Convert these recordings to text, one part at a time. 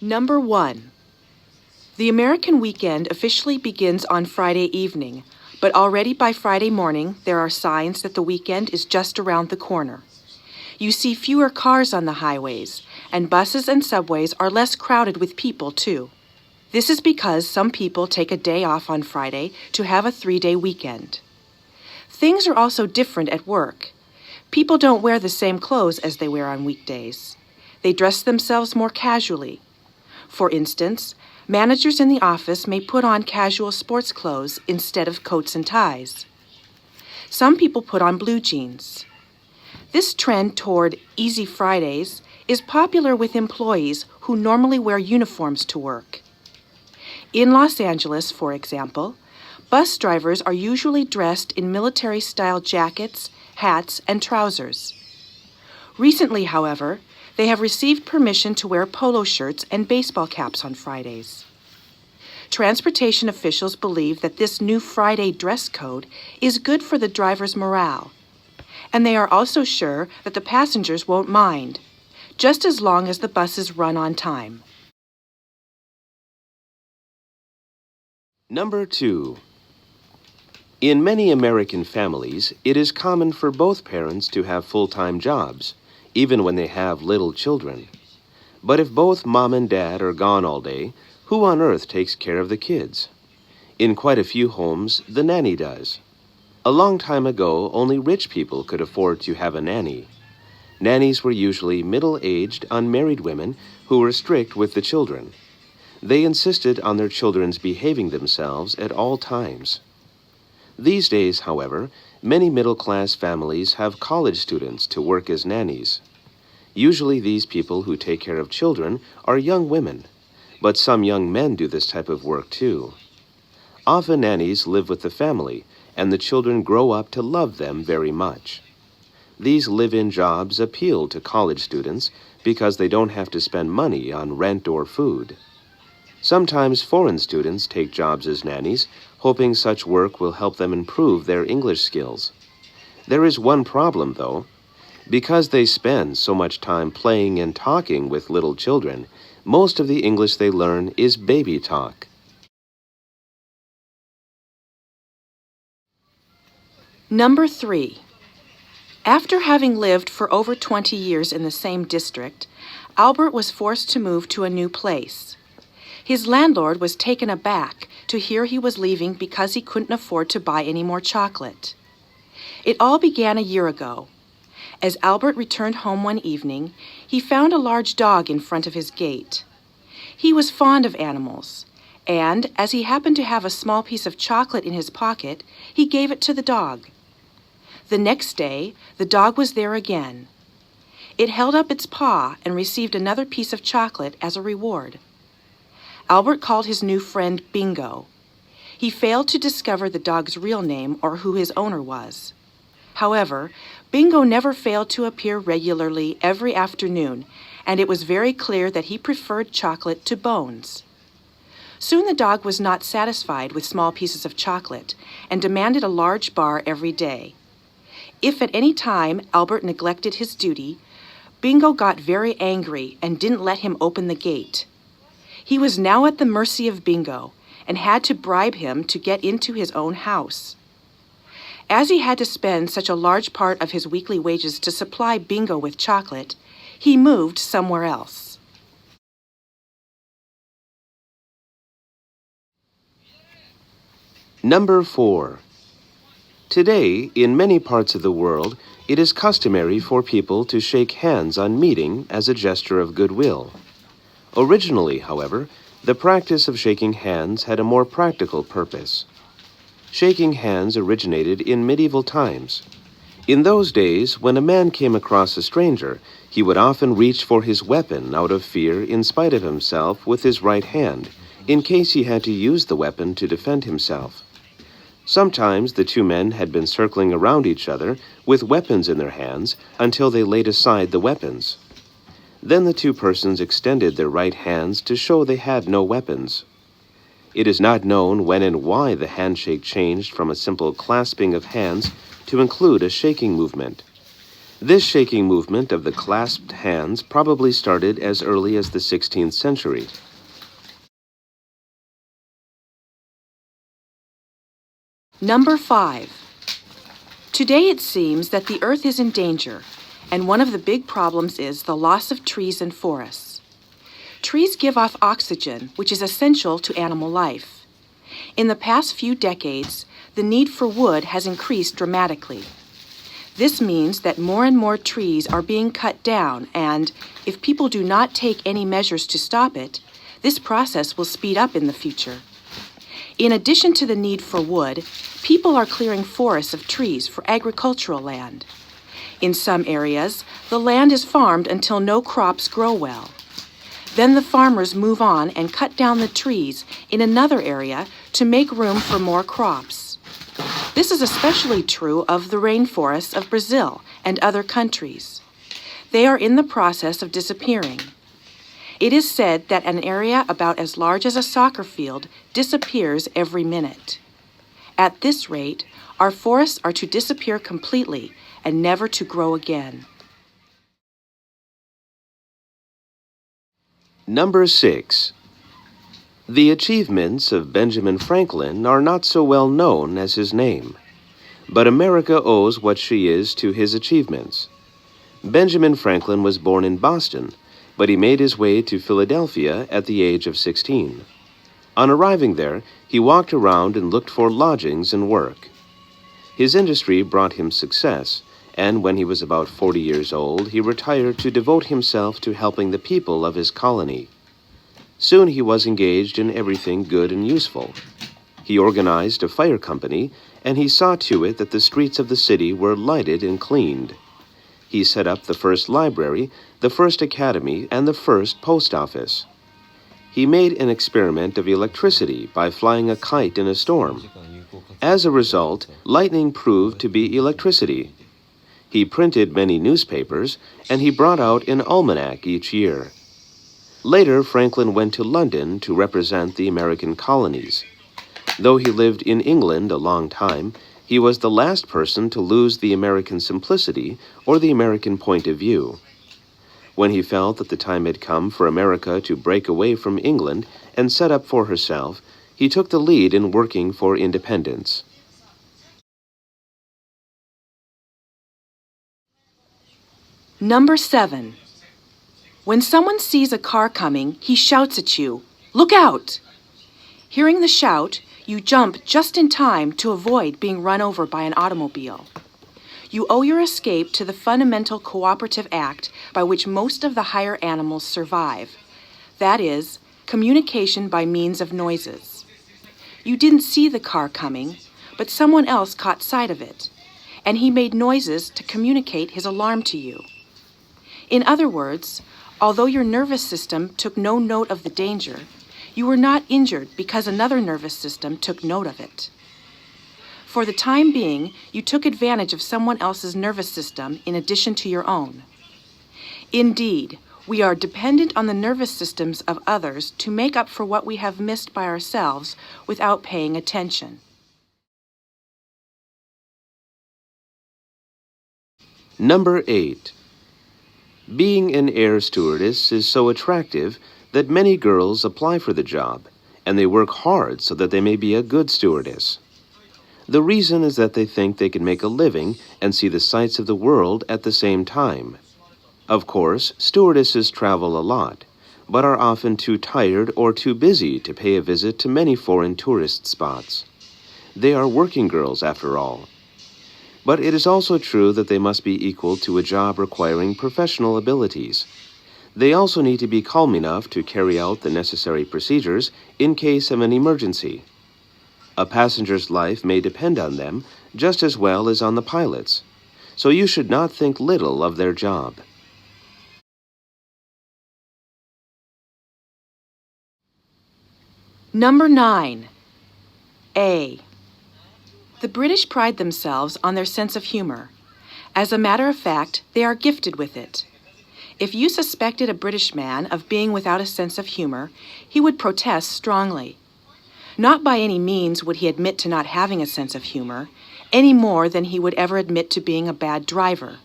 Number 1. The American weekend officially begins on Friday evening, but already by Friday morning there are signs that the weekend is just around the corner. You see fewer cars on the highways, and buses and subways are less crowded with people too. This is because some people take a day off on Friday to have a 3-day weekend. Things are also different at work. People don't wear the same clothes as they wear on weekdays. They dress themselves more casually. For instance, managers in the office may put on casual sports clothes instead of coats and ties. Some people put on blue jeans. This trend toward Easy Fridays is popular with employees who normally wear uniforms to work. In Los Angeles, for example, bus drivers are usually dressed in military-style jackets, hats, and trousers. Recently, however, they have received permission to wear polo shirts and baseball caps on Fridays. Transportation officials believe that this new Friday dress code is good for the driver's morale, and they are also sure that the passengers won't mind, just as long as the buses run on time. Number 2. In many American families, it is common for both parents to have full-time jobs, even when they have little children. But if both mom and dad are gone all day, who on earth takes care of the kids? In quite a few homes, the nanny does. A long time ago, only rich people could afford to have a nanny. Nannies were usually middle-aged, unmarried women who were strict with the children. They insisted on their children's behaving themselves at all times. These days, however, many middle-class families have college students to work as nannies. Usually these people who take care of children are young women, but some young men do this type of work too. Often nannies live with the family, and the children grow up to love them very much. These live-in jobs appeal to college students because they don't have to spend money on rent or food. Sometimes foreign students take jobs as nannies, hoping such work will help them improve their English skills. There is one problem, though. Because they spend so much time playing and talking with little children, most of the English they learn is baby talk. Number 3. After having lived for over 20 years in the same district, Albert was forced to move to a new place. His landlord was taken aback to hear he was leaving because he couldn't afford to buy any more chocolate. It all began a year ago. As Albert returned home one evening, he found a large dog in front of his gate. He was fond of animals, and as he happened to have a small piece of chocolate in his pocket, he gave it to the dog. The next day, the dog was there again. It held up its paw and received another piece of chocolate as a reward. Albert called his new friend Bingo. He failed to discover the dog's real name or who his owner was. However, Bingo never failed to appear regularly every afternoon, and it was very clear that he preferred chocolate to bones. Soon the dog was not satisfied with small pieces of chocolate and demanded a large bar every day. If at any time Albert neglected his duty, Bingo got very angry and didn't let him open the gate. He was now at the mercy of Bingo and had to bribe him to get into his own house. As he had to spend such a large part of his weekly wages to supply Bingo with chocolate, he moved somewhere else. Number 4. Today, in many parts of the world, it is customary for people to shake hands on meeting as a gesture of goodwill. Originally, however, the practice of shaking hands had a more practical purpose. Shaking hands originated in medieval times. In those days, when a man came across a stranger, he would often reach for his weapon out of fear in spite of himself with his right hand, in case he had to use the weapon to defend himself. Sometimes the two men had been circling around each other with weapons in their hands until they laid aside the weapons. Then the two persons extended their right hands to show they had no weapons. It is not known when and why the handshake changed from a simple clasping of hands to include a shaking movement. This shaking movement of the clasped hands probably started as early as the 16th century. Number 5. Today it seems that the earth is in danger, and one of the big problems is the loss of trees and forests. Trees give off oxygen, which is essential to animal life. In the past few decades, the need for wood has increased dramatically. This means that more and more trees are being cut down, and if people do not take any measures to stop it, this process will speed up in the future. In addition to the need for wood, people are clearing forests of trees for agricultural land. In some areas, the land is farmed until no crops grow well. Then the farmers move on and cut down the trees in another area to make room for more crops. This is especially true of the rainforests of Brazil and other countries. They are in the process of disappearing. It is said that an area about as large as a soccer field disappears every minute. At this rate, our forests are to disappear completely and never to grow again. Number 6. The achievements of Benjamin Franklin are not so well known as his name, but America owes what she is to his achievements. Benjamin Franklin was born in Boston, but he made his way to Philadelphia at the age of 16. On arriving there, he walked around and looked for lodgings and work. His industry brought him success, and when he was about 40 years old, he retired to devote himself to helping the people of his colony. Soon he was engaged in everything good and useful. He organized a fire company, and he saw to it that the streets of the city were lighted and cleaned. He set up the first library, the first academy, and the first post office. He made an experiment of electricity by flying a kite in a storm. As a result, lightning proved to be electricity. He printed many newspapers, and he brought out an almanac each year. Later, Franklin went to London to represent the American colonies. Though he lived in England a long time, he was the last person to lose the American simplicity or the American point of view. When he felt that the time had come for America to break away from England and set up for herself, he took the lead in working for independence. Number 7. When someone sees a car coming, he shouts at you, "Look out!" Hearing the shout, you jump just in time to avoid being run over by an automobile. You owe your escape to the fundamental cooperative act by which most of the higher animals survive. That is, communication by means of noises. You didn't see the car coming, but someone else caught sight of it, and he made noises to communicate his alarm to you. In other words, although your nervous system took no note of the danger, you were not injured because another nervous system took note of it. For the time being, you took advantage of someone else's nervous system in addition to your own. Indeed, we are dependent on the nervous systems of others to make up for what we have missed by ourselves without paying attention. Number 8. Being an air stewardess is so attractive that many girls apply for the job, and they work hard so that they may be a good stewardess. The reason is that they think they can make a living and see the sights of the world at the same time. Of course, stewardesses travel a lot, but are often too tired or too busy to pay a visit to many foreign tourist spots. They are working girls, after all. But it is also true that they must be equal to a job requiring professional abilities. They also need to be calm enough to carry out the necessary procedures in case of an emergency. A passenger's life may depend on them just as well as on the pilot's, so you should not think little of their job. Number 9. A. The British pride themselves on their sense of humor. As a matter of fact, they are gifted with it. If you suspected a British man of being without a sense of humor, he would protest strongly. Not by any means would he admit to not having a sense of humor, any more than he would ever admit to being a bad driver.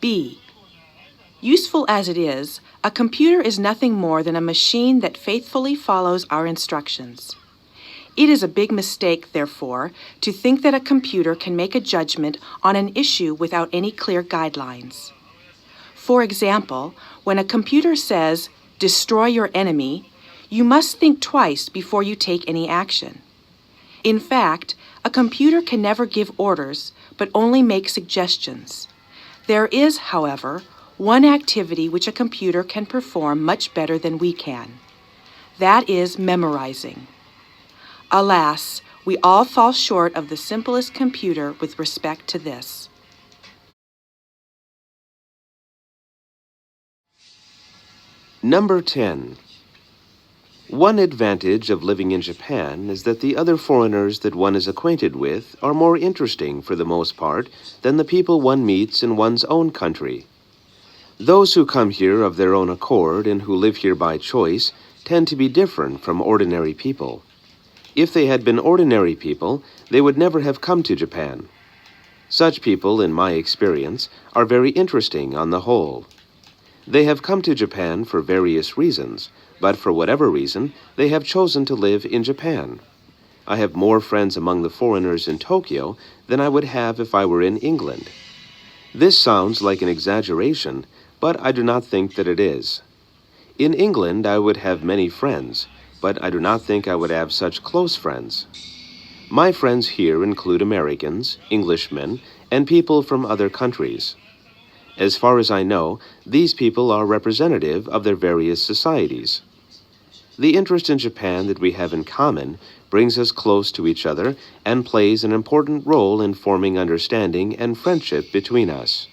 B. Useful as it is, a computer is nothing more than a machine that faithfully follows our instructions. It is a big mistake, therefore, to think that a computer can make a judgment on an issue without any clear guidelines. For example, when a computer says, "Destroy your enemy," you must think twice before you take any action. In fact, a computer can never give orders, but only make suggestions. There is, however, one activity which a computer can perform much better than we can. That is memorizing. Alas, we all fall short of the simplest computer with respect to this. Number 10. One advantage of living in Japan is that the other foreigners that one is acquainted with are more interesting for the most part than the people one meets in one's own country. Those who come here of their own accord and who live here by choice tend to be different from ordinary people. If they had been ordinary people, they would never have come to Japan. Such people, in my experience, are very interesting on the whole. They have come to Japan for various reasons, but for whatever reason, they have chosen to live in Japan. I have more friends among the foreigners in Tokyo than I would have if I were in England. This sounds like an exaggeration, but I do not think that it is. In England, I would have many friends, but I do not think I would have such close friends. My friends here include Americans, Englishmen, and people from other countries. As far as I know, these people are representative of their various societies. The interest in Japan that we have in common brings us close to each other and plays an important role in forming understanding and friendship between us.